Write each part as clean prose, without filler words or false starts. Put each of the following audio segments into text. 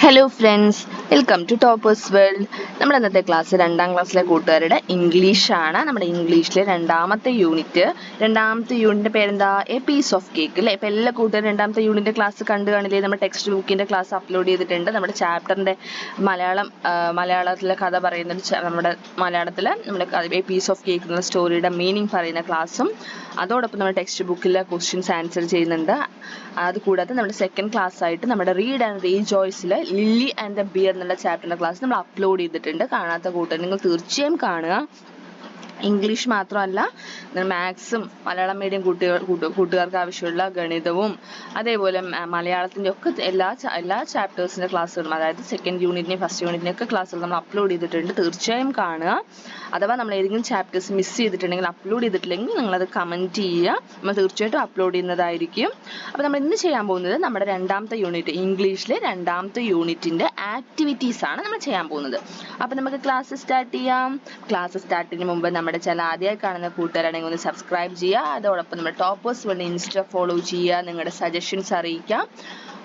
Hello friends, welcome to toppers world. നമ്മുടെ ഇന്നത്തെ class 2ാം ക്ലാസ്സിലെ കൂട്ടുകാരുടെ ഇംഗ്ലീഷാണ്. നമ്മുടെ ഇംഗ്ലീഷിലെ രണ്ടാമത്തെ യൂണിറ്റിൻ്റെ പേരെന്താ? എ പീസ് ഓഫ് കേക്ക് അല്ലേ? ഇപ്പം എല്ലാ കൂട്ടുകാരും 2ാമത്തെ യൂണിറ്റിൻ്റെ ക്ലാസ് കണ്ടു കാണില്ലേ? നമ്മുടെ ടെക്സ്റ്റ് ബുക്കിൻ്റെ ക്ലാസ് അപ്ലോഡ് ചെയ്തിട്ടുണ്ട്. നമ്മുടെ ചാപ്റ്ററിൻ്റെ മലയാളത്തിലെ കഥ പറയുന്നത് നമ്മുടെ മലയാളത്തിൽ നമ്മുടെ എ പീസ് ഓഫ് കേക്ക് എന്ന സ്റ്റോറിയുടെ മീനിങ് പറയുന്ന ക്ലാസ്സും അതോടൊപ്പം നമ്മുടെ ടെക്സ്റ്റ് ബുക്കിലെ ക്വസ്റ്റ്യൻസ് ആൻസർ ചെയ്യുന്നുണ്ട്. അതുകൂടാതെ നമ്മുടെ സെക്കൻഡ് ക്ലാസ് ആയിട്ട് നമ്മുടെ റീഡ് ആൻഡ് റീജോയ്സിൽ ലില്ലി ആൻഡ് ദ ബിയർ എന്നുള്ള ചാപ്റ്ററിൻ്റെ ക്ലാസ് നമ്മൾ അപ്ലോഡ് ചെയ്തിട്ടുണ്ട്. കാണാത്ത കൂട്ടുകാർ നിങ്ങൾ തീർച്ചയായും കാണുക. ഇംഗ്ലീഷ് മാത്രമല്ല, മാത്സും മലയാളം മീഡിയം കൂട്ടുകാർക്ക് ആവശ്യമുള്ള ഗണിതവും അതേപോലെ മലയാളത്തിൻ്റെ ഒക്കെ എല്ലാ ചാപ്റ്റേഴ്സിൻ്റെ ക്ലാസ്സുകളും, അതായത് സെക്കൻഡ് യൂണിറ്റിൻ്റെയും ഫസ്റ്റ് യൂണിറ്റിൻ്റെയും ഒക്കെ ക്ലാസ്സുകൾ നമ്മൾ അപ്ലോഡ് ചെയ്തിട്ടുണ്ട്. തീർച്ചയായും കാണുക. അഥവാ നമ്മൾ ഏതെങ്കിലും ചാപ്റ്റേഴ്സ് മിസ് ചെയ്തിട്ടുണ്ടെങ്കിൽ, അപ്ലോഡ് ചെയ്തിട്ടില്ലെങ്കിൽ നിങ്ങളത് കമൻറ്റ് ചെയ്യുക. നമ്മൾ തീർച്ചയായിട്ടും അപ്ലോഡ് ചെയ്യുന്നതായിരിക്കും. അപ്പോൾ നമ്മൾ ഇന്ന് ചെയ്യാൻ പോകുന്നത് നമ്മുടെ 2ാമത്തെ യൂണിറ്റ്, ഇംഗ്ലീഷിലെ 2ാമത്തെ യൂണിറ്റിൻ്റെ ആക്ടിവിറ്റീസ് ആണ് നമ്മൾ ചെയ്യാൻ പോകുന്നത്. അപ്പോൾ നമുക്ക് ക്ലാസ് സ്റ്റാർട്ട് ചെയ്യാം. ക്ലാസ് സ്റ്റാർട്ടിന് മുമ്പ് നമ്മുടെ ചാനൽ ആദ്യമായി കാണുന്ന കൂട്ടുകാരാണെങ്കിൽ ഒന്ന് സബ്സ്ക്രൈബ് ചെയ്യുക. അതോടൊപ്പം നമ്മുടെ ടോപ്പേഴ്സ് വേൾഡ് ഇൻസ്റ്റ ഫോളോ ചെയ്യുക. നിങ്ങളുടെ സജഷൻസ് അറിയിക്കാം.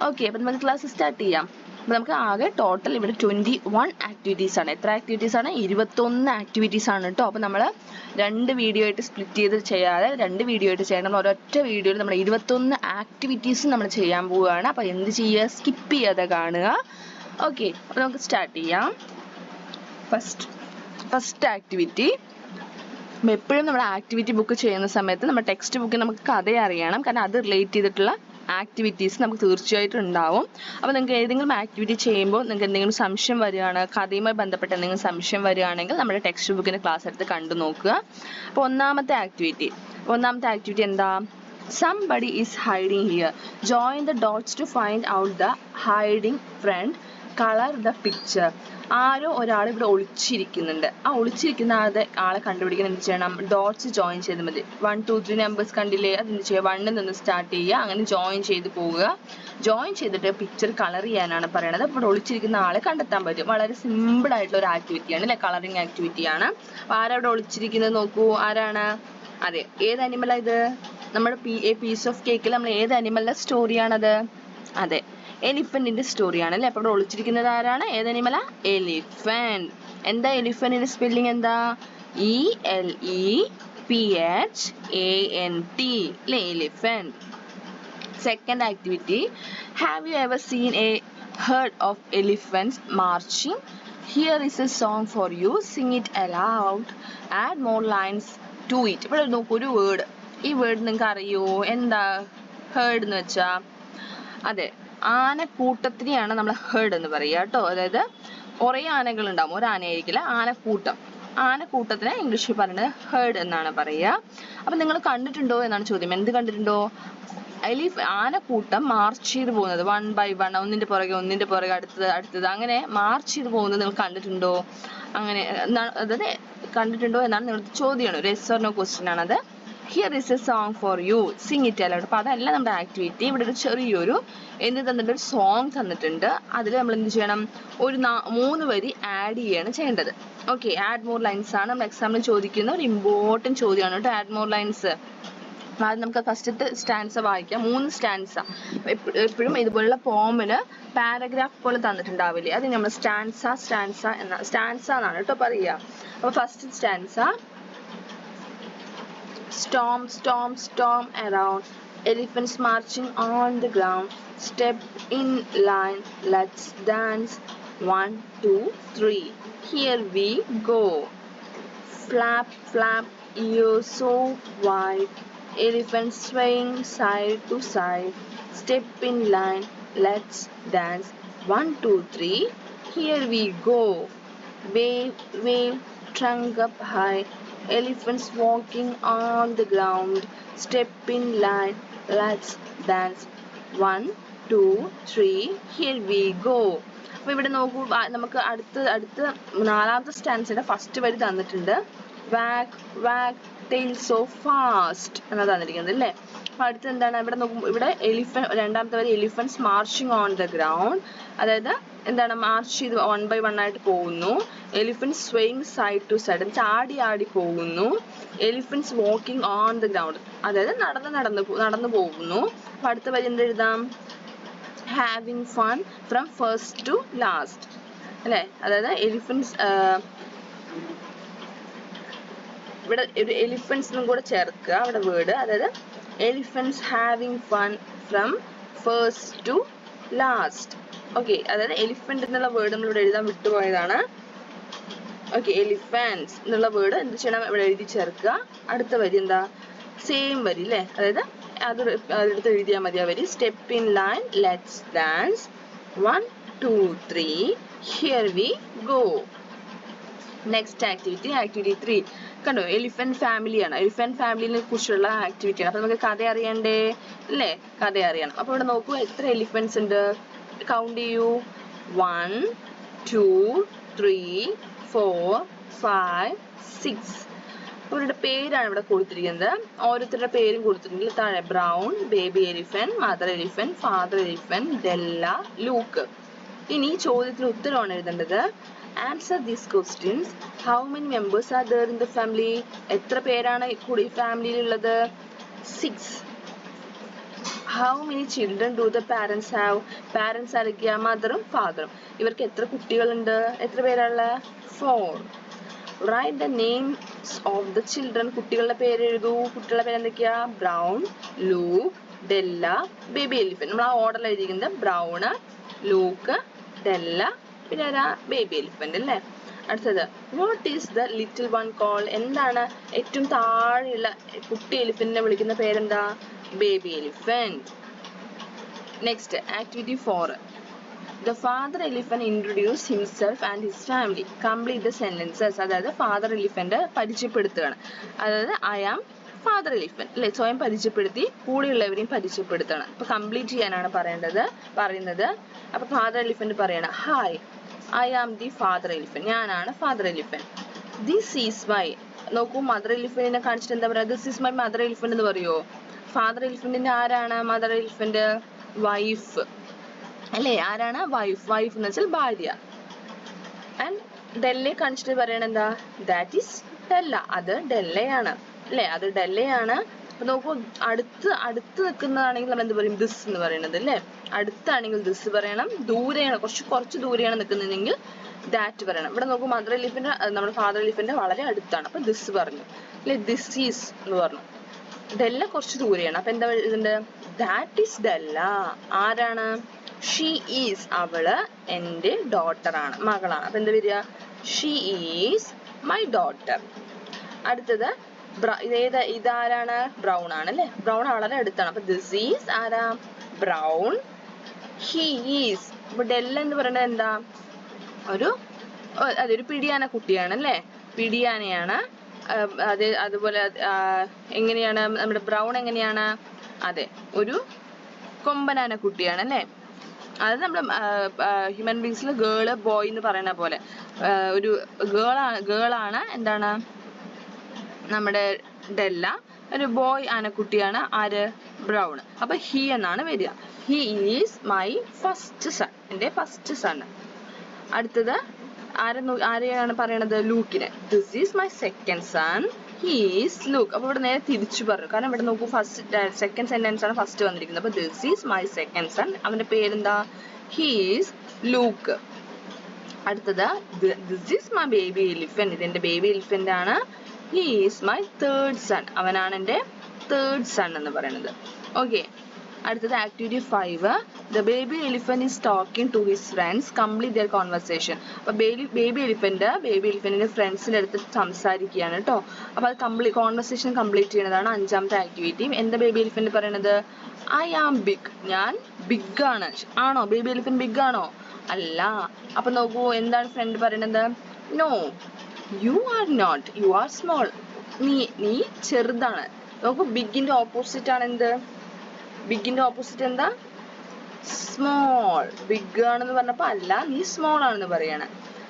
ഓക്കെ, അപ്പോൾ നമുക്ക് ക്ലാസ് സ്റ്റാർട്ട് ചെയ്യാം. അപ്പോൾ നമുക്ക് ആകെ ടോട്ടൽ ഇവിടെ 21 ആക്ടിവിറ്റീസ് ആണ്. എത്ര ആക്ടിവിറ്റീസ് ആണ്? 21 ആക്ടിവിറ്റീസ് ആണ് കേട്ടോ. അപ്പോൾ നമ്മൾ 2 വീഡിയോ ആയിട്ട് സ്പ്ലിറ്റ് ചെയ്ത് ചെയ്യാതെ 2 വീഡിയോ ആയിട്ട് ചെയ്യണം. ഒരൊറ്റ വീഡിയോയിൽ നമ്മൾ 21 ആക്ടിവിറ്റീസ് നമ്മൾ ചെയ്യാൻ പോവുകയാണ്. അപ്പോൾ എന്ത് ചെയ്യുക? സ്കിപ്പ് ചെയ്യാതെ കാണുക. ഓക്കെ, അപ്പോൾ നമുക്ക് സ്റ്റാർട്ട് ചെയ്യാം. First activity. എപ്പോഴും നമ്മൾ ആക്ടിവിറ്റി ബുക്ക് ചെയ്യുന്ന സമയത്ത് നമ്മുടെ ടെക്സ്റ്റ് ബുക്കിൽ നമുക്ക് കഥ അറിയണം. കാരണം അത് റിലേറ്റ് ചെയ്തിട്ടുള്ള ആക്ടിവിറ്റീസ് നമുക്ക് തീർച്ചയായിട്ടും ഉണ്ടാവും. അപ്പോൾ നിങ്ങൾക്ക് ഏതെങ്കിലും ആക്ടിവിറ്റി ചെയ്യുമ്പോൾ നിങ്ങൾക്ക് എന്തെങ്കിലും സംശയം വരികയാണ്, കഥയുമായി ബന്ധപ്പെട്ട എന്തെങ്കിലും സംശയം വരികയാണെങ്കിൽ നമ്മുടെ ടെക്സ്റ്റ് ബുക്കിൻ്റെ ക്ലാസ് എടുത്ത് കണ്ടു നോക്കുക. അപ്പോൾ ഒന്നാമത്തെ ആക്ടിവിറ്റി എന്താ? Somebody is hiding here. Join the dots to find out the hiding friend. Color the picture. ആരോ ഒരാൾ ഇവിടെ ഒളിച്ചിരിക്കുന്നുണ്ട്. ആ ഒളിച്ചിരിക്കുന്ന ആളെ കണ്ടുപിടിക്കാൻ എന്ത് ചെയ്യണം? ഡോട്ട്സ് ജോയിൻ ചെയ്ത് മതി. 1 2 3 നമ്പേഴ്സ് കണ്ടില്ലേ? അതെന്ത് ചെയ്യുക? 1 നിന്ന് സ്റ്റാർട്ട് ചെയ്യുക. അങ്ങനെ ജോയിൻ ചെയ്ത് പോവുക. ജോയിൻ ചെയ്തിട്ട് പിക്ചർ കളർ ചെയ്യാനാണ് പറയുന്നത്. അപ്പോൾ ഒളിച്ചിരിക്കുന്ന ആളെ കണ്ടെത്താൻ പറ്റും. വളരെ സിമ്പിൾ ആയിട്ടുള്ള ഒരു ആക്ടിവിറ്റിയാണ് അല്ലേ? കളറിങ് ആക്ടിവിറ്റിയാണ്. അപ്പോൾ ആരവിടെ ഒളിച്ചിരിക്കുന്നത് നോക്കൂ. ആരാണ്? അതെ, ഏത് അനിമലാണ് ഇത്? നമ്മുടെ എ പീസ് ഓഫ് കേക്കിൽ നമ്മൾ ഏത് അനിമലിന്റെ സ്റ്റോറിയാണത്? അതെ, എലിഫന്റിന്റെ സ്റ്റോറിയാണ് അല്ലേ? അപ്പോൾ ഇവിടെ ഒളിച്ചിരിക്കുന്നത് ആരാണ്? ഏത് അനിമലാ? എലിഫന്റ്. എന്താ എലിഫന്റിന്റെ സ്പെല്ലിംഗ് എന്താ? ELEPHANT അല്ലേ? Elephant. Second activity. Have you ever seen a herd of elephants marching? Here is a song for you. Sing it aloud. Add more lines to it. ഇവിടെ നോക്കൂ, ഒരു വേർഡ്. ഈ വേർഡ് നിങ്ങൾക്ക് അറിയോ? എന്താ ഹേർഡ് എന്ന് വെച്ചാൽ? അതെ, ആനക്കൂട്ടത്തിനെയാണ് നമ്മൾ ഹേർഡ് എന്ന് പറയുക കേട്ടോ. അതായത് കുറേ ആനകൾ ഉണ്ടാവും, ഒരു ആനയായിരിക്കില്ല, ആനക്കൂട്ടത്തിനെ ഇംഗ്ലീഷിൽ പറയുന്നത് ഹേർഡ് എന്നാണ് പറയുക. അപ്പം നിങ്ങൾ കണ്ടിട്ടുണ്ടോ എന്നാണ് ചോദ്യം. എന്ത് കണ്ടിട്ടുണ്ടോ? ആനക്കൂട്ടം മാർച്ച് ചെയ്ത് പോകുന്നത് 1 by 1, ഒന്നിന്റെ പുറകെ അടുത്തത് അങ്ങനെ മാർച്ച് ചെയ്ത് പോകുന്നത് നിങ്ങൾ കണ്ടിട്ടുണ്ടോ? അങ്ങനെ അതായത് കണ്ടിട്ടുണ്ടോ എന്നാണ് നിങ്ങളുടെ ചോദ്യമാണ്. ഒരു yes or no ക്വസ്റ്റ്യൻ ആണത്. Here is A song for you, Singh it allowed. അപ്പോൾ അതല്ല നമ്മുടെ ആക്ടിവിറ്റി. ഇവിടെ ഒരു ചെറിയൊരു തന്നിട്ട് ഒരു സോങ് തന്നിട്ടുണ്ട്. അതിൽ നമ്മൾ എന്ത് ചെയ്യണം? ഒരു 3 വരി ആഡ് ചെയ്യാണ് ചെയ്യേണ്ടത്. ഓക്കെ, ആഡ് മോർ ലൈൻസ് ആണ് നമ്മൾ എക്സാമിന് ചോദിക്കുന്ന ഒരു ഇമ്പോർട്ടൻറ്റ് ചോദ്യമാണ് കേട്ടോ. Add more lines. ആദ്യം നമുക്ക് ഫസ്റ്റത്തെ സ്റ്റാൻസ വായിക്കാം. 3 സ്റ്റാൻസ. എപ്പോഴും ഇതുപോലുള്ള പോമിന് പാരഗ്രാഫ് പോലെ തന്നിട്ടുണ്ടാവില്ലേ? അത് നമ്മൾ സ്റ്റാൻസ എന്നാണ് കേട്ടോ പറയുക. അപ്പോൾ first stanza. Storm, storm, storm around. Elephants marching on the ground. Step in line, let's dance. 1 2 3. Here we go. Flap, flap, ears so wide. Elephants swaying side to side. Step in line, let's dance. 1 2 3. Here we go. Wave, wave, trunk up high. Elephants walking on the ground. Step in line, let's dance. 1 2 3. Here we go. അപ്പോൾ ഇവിടെ നോക്കൂ, നമുക്ക് അടുത്ത 4ാമത്തെ സ്റ്റാൻസയുടെ first വരി തന്നിട്ടുണ്ട്. വാഗ് വാഗ് tail so fast എന്നാണ് തന്നിരിക്കുന്നത് അല്ലേ? അപ്പോൾ അടുത്ത് എന്താണ്? ഇവിടെ നോക്കുമ്പോൾ ഇവിടെ 2ാമത്തെ വരി elephants marching on the ground. അതായത് എന്താണ്? മാർച്ച് ചെയ്ത് 1 by 1 ആയിട്ട് പോകുന്നു. Elephants swaying side to side, ചാടി പോകുന്നു. Elephants walking on the ground, അതായത് നടന്നു പോകുന്നു. അപ്പോൾ അടുത്ത വരി എന്ത് എഴുതാം? Having fun from first to last അല്ലേ. അതായത് എലിഫൻസ് ഇവിടെ ഒരു എലിഫൻസിനും കൂടെ ചേർക്കുക അവിടെ വേർഡ്. അതായത് elephants having fun from first to last. Okay, അതായത് എലിഫന്റ് എന്നുള്ള വേർഡ് നമ്മൾ ഇവിടെ എഴുതാൻ വിട്ടുപോയതാണ്. ഓക്കെ, എലിഫൻസ് എന്നുള്ള വേർഡ് എന്ത് ചെയ്യണം, ഇവിടെ എഴുതി ചേർക്കുക. അടുത്ത വരി എന്താ, സെയിം വരി അല്ലേ, അതായത് അതെടുത്ത് എഴുതിയാൽ മതി ആ വരി. Step in line, let's dance, 1 2 3 here we go. Next activity, activity 3 കണ്ടോ, എലിഫന്റ് ഫാമിലിയാണ്. എലിഫന്റ് ഫാമിലിനെ കുറിച്ചുള്ള ആക്ടിവിറ്റിയാണ്. അപ്പൊ നമുക്ക് കഥ അറിയണ്ടേ അല്ലേ, കഥ അറിയണം. അപ്പൊ ഇവിടെ നോക്കൂ, എത്ര എലിഫൻസ് ഉണ്ട്, കൗണ്ട് ചെയ്യൂ. 1 2 3 4 5 6. അവരുടെ പേരാണ് ഇവിടെ കൊടുത്തിരിക്കുന്നത്. ഓരോരുത്തരുടെ പേരും കൊടുത്തിട്ടുണ്ട് താഴെ. Brown, baby elephant, mother elephant, father elephant, Della, Luke. ഇനി ചോദ്യത്തിന് ഉത്തരമാണ് എഴുതേണ്ടത്. Answer these questions. How many members are there in the family? എത്ര പേരാണ് കൂടി ഫാമിലിയിലുള്ളത്? 6. How many children do the parents have? Parents ആരൊക്കെയാ? മദറും ഫാദറും. ഇവർക്ക് എത്ര കുട്ടികളുണ്ട്? എത്ര പേരാണ്? 4. Write the names of the children. കുട്ടികളുടെ പേര് എഴുതൂ. കുട്ടികളുടെ പേര് എന്തൊക്കെയാ? Brown, Luke, Della, baby elephant. നമ്മൾ ആ ഓർഡറിൽ എഴുതിയിരിക്കുന്നത് ബ്രൗണ്, ലൂക്ക്, ഡെല്ല, പിന്നെ ആരാ? ബേബി എലിഫന്റ് അല്ലേ. അടുത്തത്, what is the little one call? എന്താണ് ഏറ്റവും താഴെയുള്ള കുട്ടി എലിഫന്റിനെ വിളിക്കുന്ന പേരെന്താ? Baby elephant. Next activity 4. The father elephant introduced himself and his family. Complete the sentences. അതായത് ഫാദർ എലിഫന്റ് പരിചയപ്പെടുത്തുകയാണ്. അതായത് ഐ ആം ഫാദർ എലിഫന്റ് അല്ലെ, സ്വയം പരിചയപ്പെടുത്തി കൂടെയുള്ളവരെയും പരിചയപ്പെടുത്തണം. അപ്പൊ കംപ്ലീറ്റ് ചെയ്യാനാണ് പറയുന്നത്. അപ്പൊ ഫാദർ എലിഫന്റ് പറയണം, hi, I am the father elephant. ഞാനാണ് father elephant. This is my. നോക്കൂ, മദർ എലിഫന്റിനെ കാണിച്ചിട്ട് എന്താ പറയുക? This is my mother elephant എന്ന് പറയുമോ? ഫാദർ എലിഫന്റിന്റെ ആരാണ് മദർ എലിഫന്റ്? വൈഫ് അല്ലേ. ആരാണ്? വൈഫ്. വൈഫ് എന്ന് വെച്ചാൽ ഭാര്യ. ആൻഡ് ഡെല്ലയെ കാണിച്ചിട്ട് പറയണ എന്താ? That is Della. അത് ഡെല്ലയാണ് അല്ലേ, അത് ഡെല്ലയാണ്. അപ്പൊ നോക്കൂ, അടുത്ത് നിൽക്കുന്നതാണെങ്കിൽ നമ്മൾ എന്ത് പറയും? ദിസ് എന്ന് പറയുന്നത് അല്ലേ. അടുത്താണെങ്കിൽ ദിസ് പറയണം. ദൂരെയാണ്, കുറച്ച് ദൂരെയാണ് നിൽക്കുന്നതെങ്കിൽ ദാറ്റ് പറയണം. ഇവിടെ നോക്കൂ, മദർ എലിഫന്റ് നമ്മുടെ ഫാദർ എലിഫന്റ് വളരെ അടുത്താണ്, അപ്പൊ ദിസ് പറഞ്ഞു അല്ലെ. ദിസ് ഈസ് എന്ന് പറഞ്ഞു. ഡെല്ല കുറച്ച് ദൂരെയാണ്, അപ്പൊ എന്താ എഴുതണ്ടേ? That is Della. ആരാണ്? She is. അവള് എൻ്റെ ഡോട്ടറാണ്, മകളാണ്. അപ്പൊ എന്താ വരിക? She is my daughter. അടുത്തത് ഇതാരാണ്? ബ്രൗൺ ആണ് അല്ലെ. ബ്രൗൺ വളരെ അടുത്താണ്, അപ്പൊ ദിസ് ഈസ് ആരാ? ബ്രൗൺ. He is. അപ്പൊ ഡെല്ല എന്ന് പറയുന്നത് എന്താ? അതൊരു പിടിയാന കുട്ടിയാണ് അല്ലെ, പിടിയാനയാണ്. അതുപോലെ എങ്ങനെയാണ് നമ്മുടെ ബ്രൗൺ? എങ്ങനെയാണ്? അതെ, ഒരു കൊമ്പനാന കുട്ടിയാണ് അല്ലെ. അത് നമ്മുടെ ഹ്യൂമൻ ബീങ്സിൽ ഗേള് ബോയ് എന്ന് പറയുന്ന പോലെ ഒരു ഗേളാണ് എന്താണ് നമ്മുടെ ഡെല്ല. ഒരു ബോയ് ആനക്കുട്ടിയാണ് ആര്? ബ്രൗൺ. അപ്പൊ ഹി എന്നാണ് വരിക. He is my first son. എൻ്റെ ഫസ്റ്റ് സൺ. അടുത്തത് ആരെയാണ് പറയണത്? ലൂക്കിനെ. This is my second son, he is Luke. അപ്പൊ ഇവിടെ നേരെ തിരിച്ചു പറഞ്ഞു, കാരണം ഇവിടെ നോക്കൂ, സെക്കൻഡ് സെന്റൻസ് ആണ് ഫസ്റ്റ് വന്നിരിക്കുന്നത്. അപ്പൊ this is my second son. അവന്റെ പേരെന്താ? He is Luke. അടുത്തത്, this is my baby elephant. ഇതെന്റെ ബേബി എലിഫന്റ് ആണ്. He is my third son. അവനാണ് എൻ്റെ തേർഡ് സൺ എന്ന് പറയുന്നത്. ഓക്കെ, അടുത്തത് activity 5. The baby elephant is talking to his friends. Complete their conversation. അപ്പൊ ബേബി എലിഫന്റിന്റെ ഫ്രണ്ട്സിന്റെ അടുത്ത് സംസാരിക്കുകയാണ് കേട്ടോ. അപ്പൊ അത് കോൺവെർസേഷൻ കംപ്ലീറ്റ് ചെയ്യുന്നതാണ് 5ാമത്തെ ആക്ടിവിറ്റി. എന്താ ബേബി എലിഫന്റ് പറയണത്? I am big. ഞാൻ ബിഗ് ആണ്. ആണോ ബേബി എലിഫന്റ് ബിഗ് ആണോ? അല്ല. അപ്പൊ നോക്കൂ, എന്താണ് ഫ്രണ്ട് പറയണത്? No, you are not, you are small. നീ ചെറുതാണ്. നോക്കൂ, ബിഗിന്റെ ഓപ്പോസിറ്റ് ആണ് എന്ത്? ബിഗിന്റെ ഓപ്പോസിറ്റ് എന്താ? സ്മോൾ. ബിഗ് ആണെന്ന് പറഞ്ഞപ്പോ അല്ല, നീ സ്മോൾ ആണെന്ന് പറയാണ്.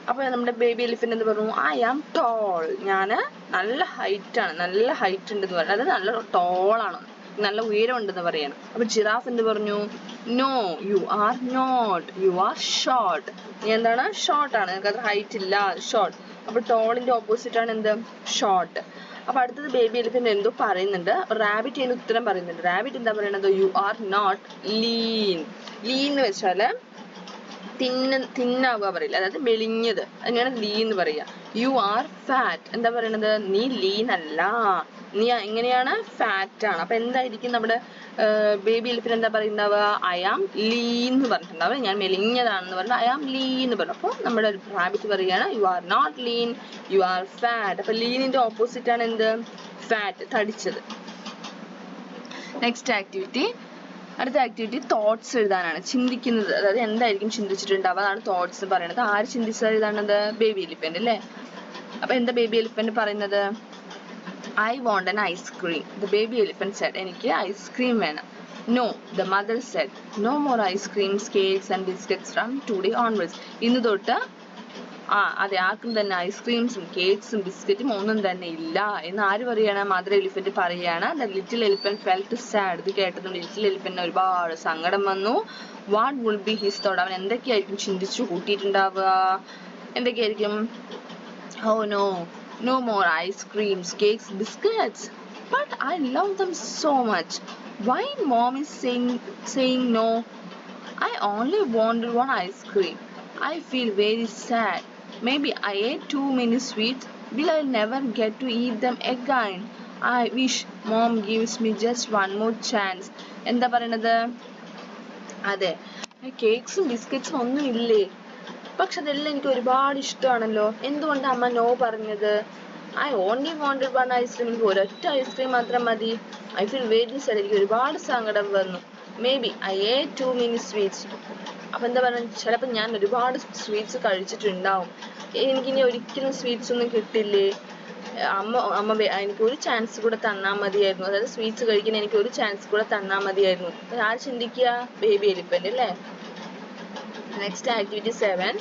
അപ്പൊ നമ്മുടെ ബേബി എലിഫന്റ് എന്ന് പറഞ്ഞു? I am tall. ഞാന് നല്ല ഹൈറ്റ് ആണ്, നല്ല ഹൈറ്റ് ഉണ്ടെന്ന് പറഞ്ഞു. അത് നല്ല ടോളാണ്, നല്ല ഉയരം ഉണ്ടെന്ന് പറയാണ്. അപ്പൊ ജിറാഫ് എന്ത് പറഞ്ഞു? No, you are not, you are short. നീ എന്താണ്? ഷോർട്ട് ആണ്, നിനക്ക് അത്ര ഹൈറ്റ് ഇല്ല, ഷോർട്ട്. അപ്പൊ ടോളിന്റെ ഓപ്പോസിറ്റ് ആണ് എന്ത്? ഷോർട്ട്. അപ്പൊ അടുത്തത് ബേബി എലിഫന്റ് എന്തോ പറയുന്നുണ്ട്. റാബിറ്റ് അതിന് ഉത്തരം പറയുന്നുണ്ട്. റാബിറ്റ് എന്താ പറയണത്? You are not lean. Lean എന്ന് വെച്ചാല് തിന്നാവുക പറയില്ല, അതായത് മെലിഞ്ഞത്, അതിനാണ് ലീൻ എന്ന് പറയുക. U are fat. എന്താ പറയണത്? നീ ലീൻ അല്ല, നീ എങ്ങനെയാണ്? ഫാറ്റ് ആണ്. അപ്പൊ എന്തായിരിക്കും നമ്മുടെ ബേബി എലിഫന്റ് എന്താ പറയുന്നുണ്ടാവുക? ഐ ആം ലീൻ എന്ന് പറഞ്ഞിട്ടുണ്ടാവുക. ഞാൻ മെലിഞ്ഞതാണെന്ന് പറഞ്ഞാൽ ഐ ആം ലീൻ എന്ന് പറഞ്ഞു. അപ്പോൾ നമ്മുടെ റാബിറ്റ് പറയുകയാണ് you are not lean, you are fat. അപ്പൊ ലീനിന്റെ ഓപ്പോസിറ്റ് ആണ് എന്ത്? ഫാറ്റ്, തടിച്ചത്. നെക്സ്റ്റ് ആക്ടിവിറ്റി, അടുത്ത ആക്ടിവിറ്റി തോട്ട്സ് എഴുതാനാണ്. ചിന്തിക്കുന്നത്, അതായത് എന്തായിരിക്കും ചിന്തിച്ചിട്ടുണ്ടാവുക, അതാണ് തോട്ട്സ് പറയുന്നത്. ആര് ചിന്തിച്ചത് എഴുതാണത്? ബേബി എലിഫന്റ് അല്ലേ? അപ്പൊ എന്താ ബേബി എലിഫന്റ് പറയുന്നത്? I want an ice cream. The baby elephant said, എനിക്ക് ഐസ്ക്രീം വേണം. No, the mother said, no more ice creams, cakes and biscuits from today onwards. ഇന്ന് തൊട്ട് അതെ, ആർക്കും തന്നെ ഐസ്ക്രീംസും കേക്ക്സും ബിസ്ക്കറ്റും ഒന്നും തന്നെ ഇല്ല എന്ന് ആര് പറയാണ്? മദർ എലിഫന്റ് പറയാണ്. The little elephant felt sad. ഇത് കേട്ടതുകൊണ്ട് ലിറ്റിൽ എലിഫന്റിന് ഒരുപാട് സങ്കടം വന്നു. What would be his thought? അവൻ എന്തൊക്കെയായിരിക്കും ചിന്തിച്ചു കൂട്ടിയിട്ടുണ്ടാവുക? എന്തൊക്കെയായിരിക്കും? Oh no, no more ice creams, cakes, biscuits. But I love them so much. Why mom is saying no? I only wanted one ice cream. I feel very sad. Maybe I ate too many sweets. Will I never get to eat them again? I wish mom gives me just one more chance. എന്താ പറയണത്? അതെ, കേക്ക്സും ബിസ്ക്കറ്റ്സും ഒന്നും ഇല്ലേ, പക്ഷെ അതെല്ലാം എനിക്ക് ഒരുപാട് ഇഷ്ടമാണല്ലോ. എന്തുകൊണ്ട് അമ്മ നോ പറഞ്ഞത്? I only wanted one ice cream. എനിക്ക് ഒരൊറ്റ ഐസ്ക്രീം മാത്രം മതി. I feel very sad. എനിക്ക് ഒരുപാട് സങ്കടം വന്നു. മേ ബി ഐ ഏറ്റ് ടു മെനി സ്വീറ്റ്സ്. അപ്പൊ എന്താ പറയുക, ചിലപ്പോൾ ഞാൻ ഒരുപാട് സ്വീറ്റ്സ് കഴിച്ചിട്ടുണ്ടാവും. എനിക്കിനി ഒരിക്കലും സ്വീറ്റ്സ് ഒന്നും കിട്ടില്ലേ? അമ്മ എനിക്ക് ഒരു ചാൻസ് കൂടെ തന്നാൽ മതിയായിരുന്നു. അതായത് സ്വീറ്റ്സ് കഴിക്കാൻ എനിക്ക് ഒരു ചാൻസ് കൂടെ തന്നാൽ മതിയായിരുന്നു. ആര് ചിന്തിക്കുക? ബേബി എലിഫന്റ് അല്ലേ? Next activity 7.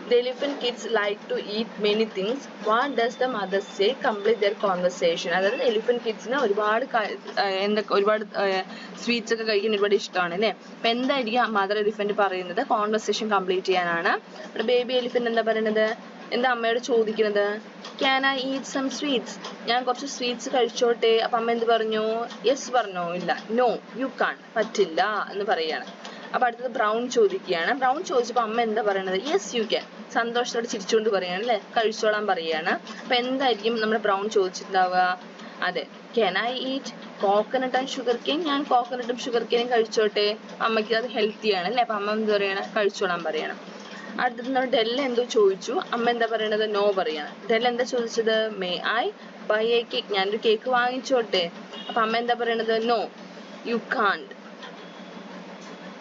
The elephant kids like to eat many things. What does the mother say? Complete their conversation. അതായത് എലിഫന്റ് കിഡ്സിന് ഒരുപാട് സ്വീറ്റ്സ് ഒക്കെ കഴിക്കാൻ ഒരുപാട് ഇഷ്ടമാണ് അല്ലേ? അപ്പൊ എന്തായിരിക്കും മദർ എലിഫന്റ് പറയുന്നത്? കോൺവെർസേഷൻ കംപ്ലീറ്റ് ചെയ്യാനാണ്. ഇവിടെ ബേബി എലിഫന്റ് എന്താ പറയുന്നത്? എന്താ അമ്മയോട് ചോദിക്കുന്നത്? Can I eat some sweets? ഞാൻ കുറച്ച് സ്വീറ്റ്സ് കഴിച്ചോട്ടെ? അപ്പൊ അമ്മ എന്ത് പറഞ്ഞു? യെസ് പറഞ്ഞോ? ഇല്ല. നോ, യു കാൺ, പറ്റില്ല എന്ന് പറയാണ്. അപ്പൊ അടുത്തത് ബ്രൗൺ ചോദിക്കുകയാണ്. ബ്രൗൺ ചോദിച്ചപ്പോൾ അമ്മ എന്താ പറയണത്? യെസ് യു ക്യാൻ, സന്തോഷത്തോടെ ചിരിച്ചുകൊണ്ട് പറയാണ് അല്ലെ, കഴിച്ചോളാൻ പറയാണ്. അപ്പൊ എന്തായിരിക്കും നമ്മുടെ ബ്രൗൺ ചോദിച്ചിട്ടുണ്ടാവുക? അതെ, can I eat coconut and sugar cane? ഞാൻ കോക്കനട്ടും ഷുഗർ കെയിനും കഴിച്ചോട്ടെ? അമ്മയ്ക്ക് അത് ഹെൽത്തി ആണ് അല്ലെ, അപ്പൊ അമ്മ എന്താ പറയണം? കഴിച്ചോളാൻ പറയണം. അടുത്തത് നമ്മൾ ഡെല്ല എന്തോ ചോദിച്ചു, അമ്മ എന്താ പറയണത്? നോ പറയാണ്. ഡെല്ല എന്താ ചോദിച്ചത്? May I buy a cake? ഞാനൊരു കേക്ക് വാങ്ങിച്ചോട്ടെ? അപ്പൊ അമ്മ എന്താ പറയണത്? നോ, യു കാൺഡ്,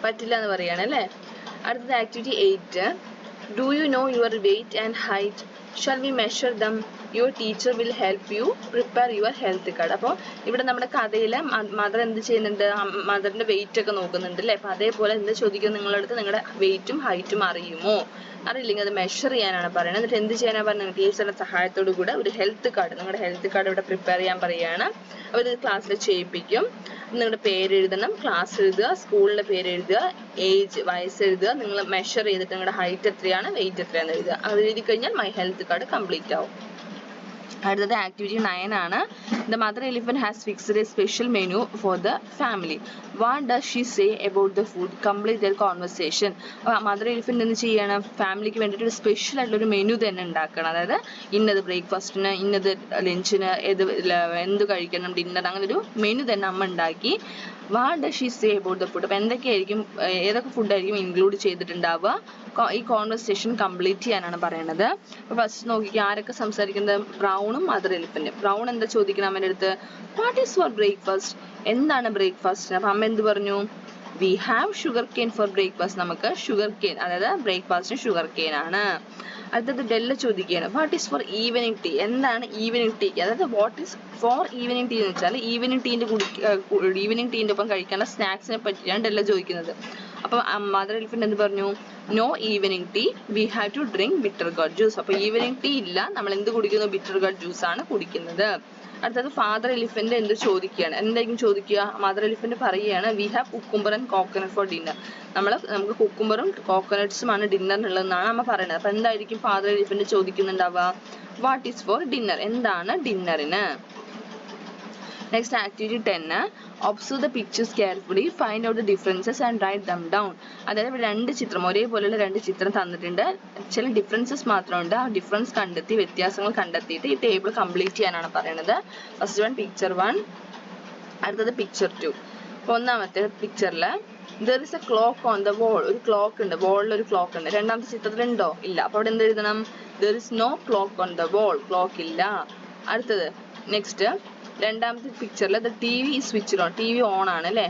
പറ്റില്ല എന്ന് പറയാണ് അല്ലേ? അടുത്തത് activity 8. Do you no your wait and height? Shall we measure dum? Your teacher will help you prepare your health card. അപ്പോൾ ഇവിടെ നമ്മുടെ കഥയിൽ മദർ എന്ത് ചെയ്യുന്നുണ്ട്? മദറിന്റെ വെയിറ്റ് ഒക്കെ നോക്കുന്നുണ്ട് അല്ലേ? അപ്പൊ അതേപോലെ എന്ത് ചോദിക്കും നിങ്ങളടുത്ത്? നിങ്ങളുടെ വെയിറ്റും ഹൈറ്റും അറിയുമോ? അറിയില്ലെങ്കിൽ അത് മെഷർ ചെയ്യാനാണ് പറയുന്നത്. എന്നിട്ട് എന്ത് ചെയ്യാനാണ് പറയുന്നത്? ടീച്ചറുടെ സഹായത്തോടു കൂടെ ഒരു ഹെൽത്ത് കാർഡ്, നിങ്ങളുടെ ഹെൽത്ത് കാർഡ് ഇവിടെ പ്രിപ്പയർ ചെയ്യാൻ പറയുകയാണ്. അവർ ക്ലാസ്സിൽ ചെയ്യിപ്പിക്കും. നിങ്ങളുടെ പേര് എഴുതണം, ക്ലാസ് എഴുതുക, സ്കൂളിന്റെ പേര് എഴുതുക, ഏജ്, വയസ്സ് എഴുതുക, നിങ്ങൾ മെഷർ ചെയ്തിട്ട് നിങ്ങളുടെ ഹൈറ്റ് എത്രയാണ്, വെയിറ്റ് എത്രയാണെന്ന് എഴുതുക. അത് എഴുതി കഴിഞ്ഞാൽ മൈ ഹെൽത്ത് കാർഡ് കംപ്ലീറ്റ് ആവും. അടുത്തത് ആക്ടിവിറ്റി 9 ആണ്. The mother elephant has fixed a special menu for the family. What does she say about the food? Complete their conversation. Mother elephant എന്ത് ചെയ്യണം? ഫാമിലിക്ക് വേണ്ടിയിട്ട് ഒരു സ്പെഷ്യൽ ആയിട്ടുള്ള ഒരു മെനു തന്നെ ഉണ്ടാക്കണം. അതായത് ഇന്നത് ബ്രേക്ക്ഫാസ്റ്റിന്, ഇന്നത് ലഞ്ചിന്, എന്ത് കഴിക്കണം, ഡിന്നർ, അങ്ങനെ ഒരു മെനു തന്നെ അമ്മ ഉണ്ടാക്കി. What does she say about the food? അപ്പൊ എന്തൊക്കെയായിരിക്കും, ഏതൊക്കെ ഫുഡായിരിക്കും ഇൻക്ലൂഡ് ചെയ്തിട്ടുണ്ടാവുക? ഈ കോൺവെർസേഷൻ കംപ്ലീറ്റ് ചെയ്യാനാണ് പറയുന്നത്. അപ്പൊ ഫസ്റ്റ് നോക്കിക്കുക, ആരൊക്കെ സംസാരിക്കുന്നത്? ബ്രൗണും മദർ എലിഫന്റും. ബ്രൗൺ എന്താ ചോദിക്കണം അമ്മയുടെ അടുത്ത്? What is for breakfast? എന്താണ് ബ്രേക്ക്ഫാസ്റ്റ്? അപ്പൊ അമ്മ എന്ത് പറഞ്ഞു? We have sugar cane for breakfast. നമുക്ക് ഷുഗർ കെയിൻ, അതായത് ബ്രേക്ക്ഫാസ്റ്റിന് ഷുഗർ കെയിൻ ആണ്. അടുത്തത് ഡെല്ല ചോദിക്കുകയാണ്, what is for evening tea? എന്താണ് ഈവനിങ് ടീ? അതായത് what is for evening tea എന്ന് വെച്ചാൽ ഈവനിങ് ടീൻ്റെ ഒപ്പം കഴിക്കാനുള്ള സ്നാക്സിനെ പറ്റിയാണ് ഡെല്ല ചോദിക്കുന്നത്. അപ്പൊ മദർ എലിഫന്റ് എന്ത് പറഞ്ഞു? No evening tea, we have to drink bitter gourd juice. അപ്പൊ ഈവനിങ് ടീ ഇല്ല, നമ്മൾ എന്ത് കുടിക്കുന്നു? ബിറ്റർ ഗട്ട് ജ്യൂസ് ആണ് കുടിക്കുന്നത്. അടുത്തത് ഫാദർ എലിഫന്റ് എന്ത് ചോദിക്കുകയാണ്? എന്തായിരിക്കും ചോദിക്കുക? മദർ എലിഫന്റ് പറയുകയാണ്, we have cucumber and coconut for dinner. നമുക്ക് കുക്കുംബറും കോക്കനട്ട്സുമാണ് ഡിന്നറിനുള്ളതെന്നാണ് അമ്മ പറയുന്നത്. അപ്പൊ എന്തായിരിക്കും ഫാദർ എലിഫന്റ് ചോദിക്കുന്നുണ്ടാവുക? What is for dinner? എന്താണ് ഡിന്നറിന്? Next activity 10 observe the pictures carefully find out the differences and write them down. അതായത് ഇവിടെ രണ്ട് ചിത്രം ഒരേപോലെയുള്ള രണ്ട് ചിത്രം തന്നിട്ടുണ്ട്, ചില ഡിഫറൻസസ് മാത്രമുണ്ട്, ആ ഡിഫറൻസ് കണ്ടെത്തി വ്യത്യാസങ്ങൾ കണ്ടെത്തിയിട്ട് ഈ ടേബിൾ കംപ്ലീറ്റ് ചെയ്യാനാണ് പറയുന്നത്. ഫസ്റ്റ് വൺ പിക്ചർ 1, അടുത്തത് പിക്ചർ 2. അപ്പോൾ ഒന്നാമത്തെ പിക്ചറിൽ there is a clock on the wall, ഒരു ക്ലോക്ക് ഉണ്ട്, വോളിൽ ഒരു ക്ലോക്ക് ഉണ്ട്. രണ്ടാമത്തെ ചിത്രത്തിലുണ്ടോ? ഇല്ല. അപ്പോൾ അവിടെ എന്ത് എഴുതണം? there is no clock on the wall, clock ഇല്ല. അടുത്തത് നെക്സ്റ്റ് രണ്ടാമത്തെ പിക്ചറിൽ the TV is switched on, TV on ആണ് അല്ലേ?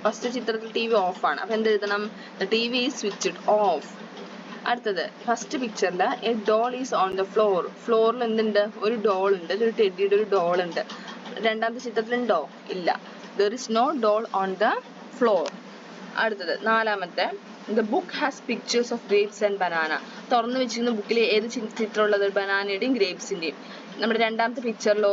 ഫസ്റ്റ് ചിത്രത്തിൽ TV ഓഫ് ആണ്, അപ്പോൾ എന്ത് എഴുതണം? the TV is switched off. അടുത്തത് ഫസ്റ്റ് പിക്ചറിൽ a doll is on the floor, ഫ്ലോറിൽ എന്തുണ്ട്? ഒരു ഡോൾ ഉണ്ട്, ഒരു ടെഡിയുടെ ഒരു ഡോൾ ഉണ്ട്. രണ്ടാമത്തെ ചിത്രത്തിലുണ്ടോ? ഇല്ല. there is no doll on the floor. അടുത്തത് നാലാമത്തെ the book has pictures of grapes and banana. തുറന്നു വെച്ചിരിക്കുന്ന ബുക്കിൽ ഏത് ചിത്രമുള്ളത്? ബനാനയുടെയും ഗ്രേപ്സിന്റെയും. നമ്മുടെ രണ്ടാമത്തെ പിക്ചറിലോ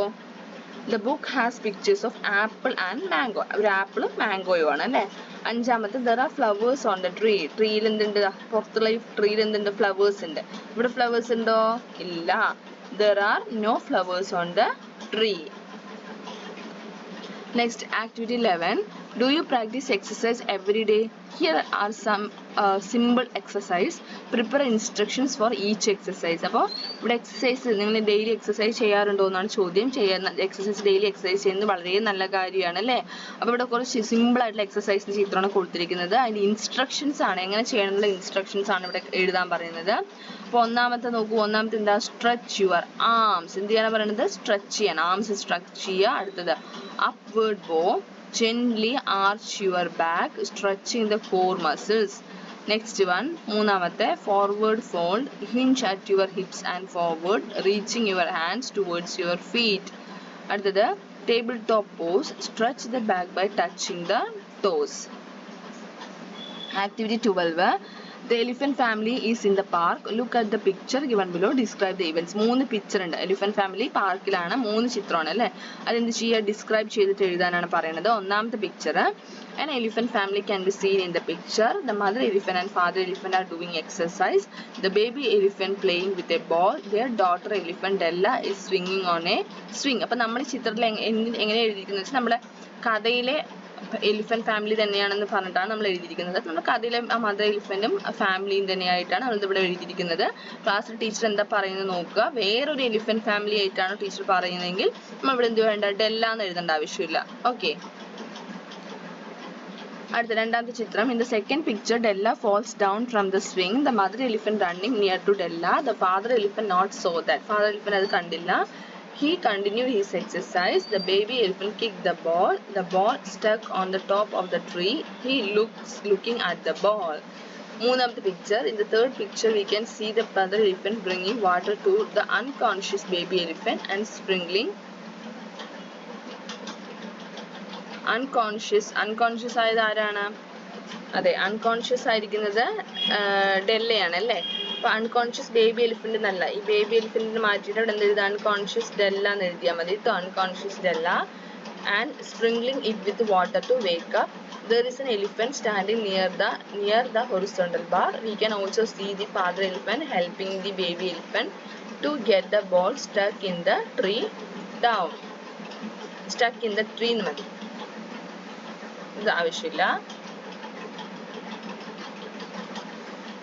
the book has pictures of apple and mango, ഒരു ആപ്പിളും മാംഗോയും ആണ് അല്ലേ? അഞ്ചാമത്തെ there are flowers on the tree, ട്രീയിൽ എന്തുണ്ട്? പുറത്തുള്ള ഈ ട്രീയിൽ എന്തുണ്ട്? ഫ്ലവേഴ്സ് ഉണ്ട്. ഇവിടെ ഫ്ലവേഴ്സ് ഉണ്ടോ? ഇല്ല. there are no flowers on the tree. Next activity 11, do you practice exercise every day? Here are some simple exercise. Prepare instructions for each exercise. അപ്പോൾ ഇവിടെ എക്സസൈസ് നിങ്ങൾ ഡെയിലി എക്സസൈസ് ചെയ്യാറുണ്ടോ എന്നാണ് ചോദ്യം. ചെയ്യുന്ന എക്സസൈസ് ഡെയിലി എക്സസൈസ് ചെയ്യുന്നത് വളരെ നല്ല കാര്യമാണ് അല്ലേ? അപ്പോൾ ഇവിടെ കുറച്ച് സിമ്പിൾ ആയിട്ടുള്ള എക്സസൈസിന്റെ ചിത്രമാണ് കൊടുത്തിരിക്കുന്നത്. അതിന്റെ ഇൻസ്ട്രക്ഷൻസ് ആണ്, എങ്ങനെ ചെയ്യണമെന്നുള്ള ഇൻസ്ട്രക്ഷൻസ് ആണ് ഇവിടെ എഴുതാൻ പറയുന്നത്. അപ്പോൾ ഒന്നാമത്തെ നോക്കൂ, ഒന്നാമത്തെ എന്താ? Stretch your arms. എന്ത് ചെയ്യാനാണ് പറയുന്നത്? സ്ട്രെച്ച് ചെയ്യണം, ആംസ് സ്ട്രെച്ച് ചെയ്യുക. അടുത്തത് upward bow, gently arch your back, stretching the core muscles. Next one, മൂന്നാമത്തെ forward fold, hinge at your hips and forward, reaching your hands towards your feet. അടുത്തത് tabletop pose, stretch the back by touching the toes. Activity 12, the elephant family is in the park, look at the picture given below, describe the events. മൂന്ന് picture ഉണ്ട്. Elephant family പാർക്കിലാണ്, മൂന്ന് ചിത്രമാണ് അല്ലേ? അതെന്ത് ചെയ്യുക? Describe ചെയ്തിട്ട് എഴുതാനാണ് പറയുന്നത്. ഒന്നാമത്തെ picture, an elephant family can be seen in the picture. The mother elephant and father elephant are doing exercise. The baby elephant playing with a ball. Their daughter elephant Della is swinging on a swing. അപ്പോൾ നമ്മൾ ഈ ചിത്രത്തിൽ എങ്ങനെ എഴുതിയിരിക്കുന്നത് വെച്ചാൽ നമ്മുടെ കഥയിലെ elephant family തന്നെയാണെന്ന് പറഞ്ഞിട്ടാണ് നമ്മൾ എഴുതിയിരിക്കുന്നത്. നമ്മുടെ കഥയിലെ ആ മദർ എലിഫന്റും ഫാമിലിയും തന്നെയായിട്ടാണ് നമ്മൾ ഇവിടെ എഴുതിയിരിക്കുന്നത്. ക്ലാസ്സിൽ ടീച്ചർ എന്താ പറയുന്നത് നോക്കുക. വേറൊരു എലിഫന്റ് ഫാമിലി ആയിട്ടാണ് ടീച്ചർ പറയുന്നതെങ്കിൽ നമ്മൾ ഇവിടെ എന്ത് വേണ്ട? ഡെല്ല എന്ന് എഴുതേണ്ട ആവശ്യമില്ല. ഓക്കെ. അടുത്ത രണ്ടാമത്തെ ചിത്രം, in the second picture Della falls down from the swing, the mother elephant running near to Della, the father elephant not saw that, father elephant അത് കണ്ടില്ല. He continued his exercise. The baby elephant kicked the ball stuck on the top of the tree. He looking at the ball. മൂന്നാമത്തെ picture, in the third picture we can see the mother elephant bringing water to the unconscious baby elephant and sprinkling. Unconscious ആയത് ആരാണ്? അതെ, unconscious ആയിരിക്കുന്നത് ഡെല്ലയാണ് അല്ലേ? അപ്പൊ unconscious baby elephant എന്നല്ല, ഈ baby എലിഫന്റിന് മാറ്റിയിട്ട് അവിടെ എന്ത് എഴുതാം? അൺകോൺഷ്യസ് ഡെല്ല എന്ന് എഴുതിയാൽ മതി. Unconscious Della and sprinkling it with water to wake up. There is an elephant standing near the horizontal bar. We can also see the father elephant helping the baby elephant to get the ball stuck in the tree down. Stuck in the tree എന്ന് മതി, ഇത് ആവശ്യമില്ല.